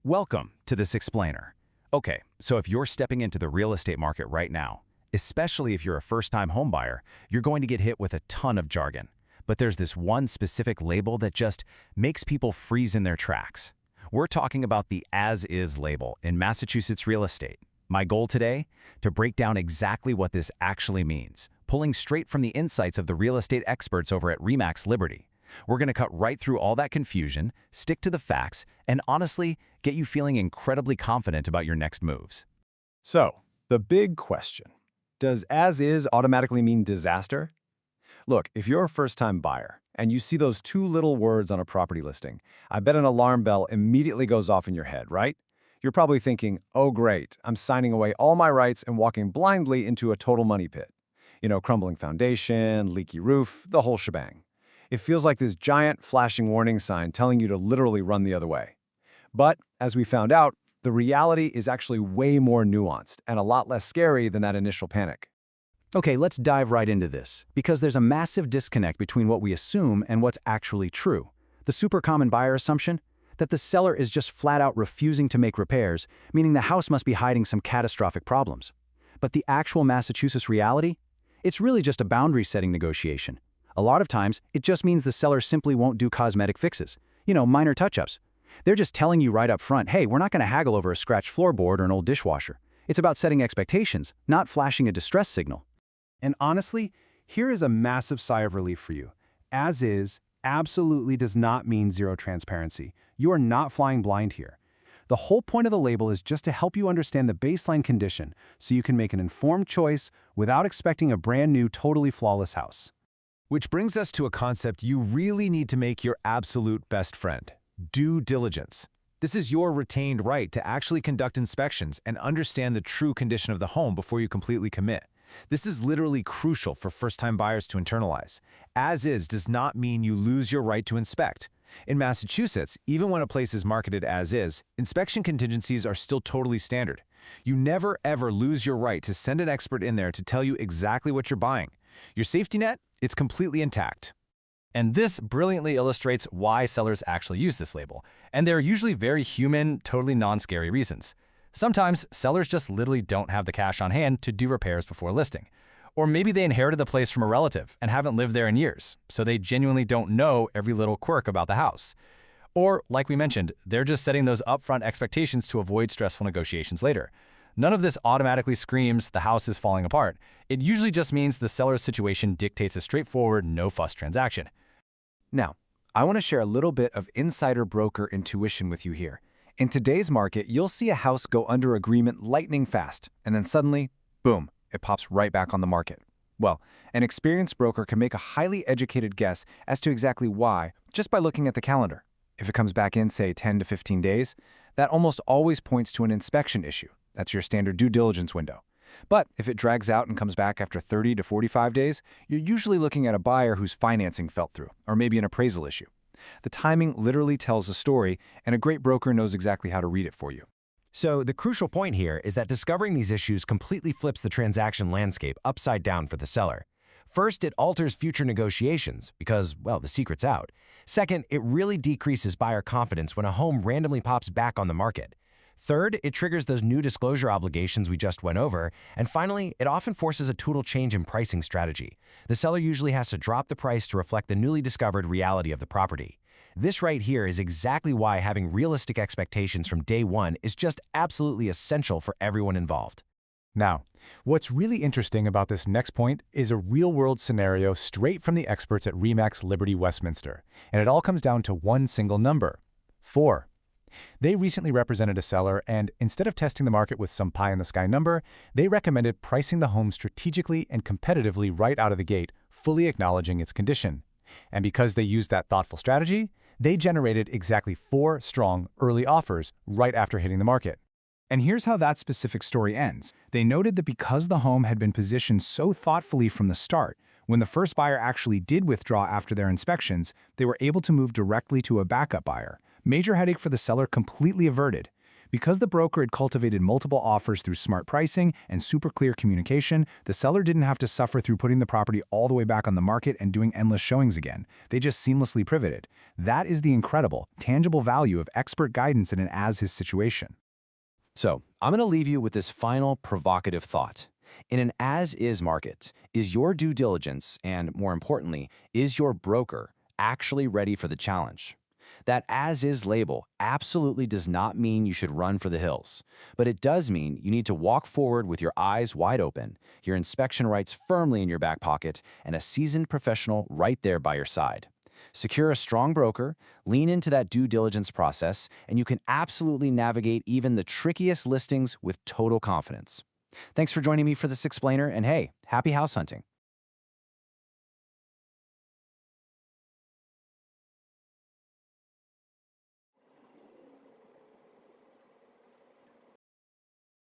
Welcome to this explainer. Okay, so if you're stepping into the real estate market right now, especially if you're a first-time homebuyer, you're going to get hit with a ton of jargon. But there's this one specific label that just makes people freeze in their tracks. We're talking about the as-is label in Massachusetts real estate. My goal today? To break down exactly what this actually means, pulling straight from the insights of the real estate experts over at REMAX Liberty. We're going to cut right through all that confusion, stick to the facts, and honestly, get you feeling incredibly confident about your next moves. So, the big question. Does as-is automatically mean disaster? Look, if you're a first-time buyer and you see those two little words on a property listing, I bet an alarm bell immediately goes off in your head, right? You're probably thinking, oh great, I'm signing away all my rights and walking blindly into a total money pit. You know, crumbling foundation, leaky roof, the whole shebang. It feels like this giant flashing warning sign telling you to literally run the other way. But, as we found out, the reality is actually way more nuanced and a lot less scary than that initial panic. Okay, let's dive right into this, because there's a massive disconnect between what we assume and what's actually true. The super common buyer assumption? That the seller is just flat out refusing to make repairs, meaning the house must be hiding some catastrophic problems. But the actual Massachusetts reality? It's really just a boundary-setting negotiation. A lot of times, it just means the seller simply won't do cosmetic fixes. You know, minor touch-ups. They're just telling you right up front, hey, we're not going to haggle over a scratched floorboard or an old dishwasher. It's about setting expectations, not flashing a distress signal. And honestly, here is a massive sigh of relief for you. As is absolutely does not mean zero transparency. You are not flying blind here. The whole point of the label is just to help you understand the baseline condition so you can make an informed choice without expecting a brand new, totally flawless house. Which brings us to a concept you really need to make your absolute best friend: due diligence. This is your retained right to actually conduct inspections and understand the true condition of the home before you completely commit. This is literally crucial for first-time buyers to internalize. As is does not mean you lose your right to inspect. In Massachusetts, even when a place is marketed as is, inspection contingencies are still totally standard. You never ever lose your right to send an expert in there to tell you exactly what you're buying. Your safety net? It's completely intact. And this brilliantly illustrates why sellers actually use this label. And they're usually very human, totally non-scary reasons. Sometimes sellers just literally don't have the cash on hand to do repairs before listing. Or maybe they inherited the place from a relative and haven't lived there in years, so they genuinely don't know every little quirk about the house. Or, like we mentioned, they're just setting those upfront expectations to avoid stressful negotiations later. None of this automatically screams the house is falling apart. It usually just means the seller's situation dictates a straightforward, no-fuss transaction. Now, I want to share a little bit of insider broker intuition with you here. In today's market, you'll see a house go under agreement lightning fast, and then suddenly, boom, it pops right back on the market. Well, an experienced broker can make a highly educated guess as to exactly why just by looking at the calendar. If it comes back in, say, 10 to 15 days, that almost always points to an inspection issue. That's your standard due diligence window. But if it drags out and comes back after 30 to 45 days, you're usually looking at a buyer whose financing fell through, or maybe an appraisal issue. The timing literally tells a story, and a great broker knows exactly how to read it for you. So the crucial point here is that discovering these issues completely flips the transaction landscape upside down for the seller. First, it alters future negotiations because, well, the secret's out. Second, it really decreases buyer confidence when a home randomly pops back on the market. Third, it triggers those new disclosure obligations we just went over. And finally, it often forces a total change in pricing strategy. The seller usually has to drop the price to reflect the newly discovered reality of the property. This right here is exactly why having realistic expectations from day one is just absolutely essential for everyone involved. Now, what's really interesting about this next point is a real-world scenario straight from the experts at REMAX Liberty Westminster. And it all comes down to one single number: 4. They recently represented a seller, and instead of testing the market with some pie-in-the-sky number, they recommended pricing the home strategically and competitively right out of the gate, fully acknowledging its condition. And because they used that thoughtful strategy, they generated exactly 4 strong early offers right after hitting the market. And here's how that specific story ends. They noted that because the home had been positioned so thoughtfully from the start, when the first buyer actually did withdraw after their inspections, they were able to move directly to a backup buyer. Major headache for the seller completely averted. Because the broker had cultivated multiple offers through smart pricing and super clear communication, the seller didn't have to suffer through putting the property all the way back on the market and doing endless showings again. They just seamlessly pivoted. That is the incredible, tangible value of expert guidance in an as-is situation. So, I'm going to leave you with this final provocative thought. In an as-is market, is your due diligence, and more importantly, is your broker actually ready for the challenge? That as-is label absolutely does not mean you should run for the hills, but it does mean you need to walk forward with your eyes wide open, your inspection rights firmly in your back pocket, and a seasoned professional right there by your side. Secure a strong broker, lean into that due diligence process, and you can absolutely navigate even the trickiest listings with total confidence. Thanks for joining me for this explainer, and hey, happy house hunting.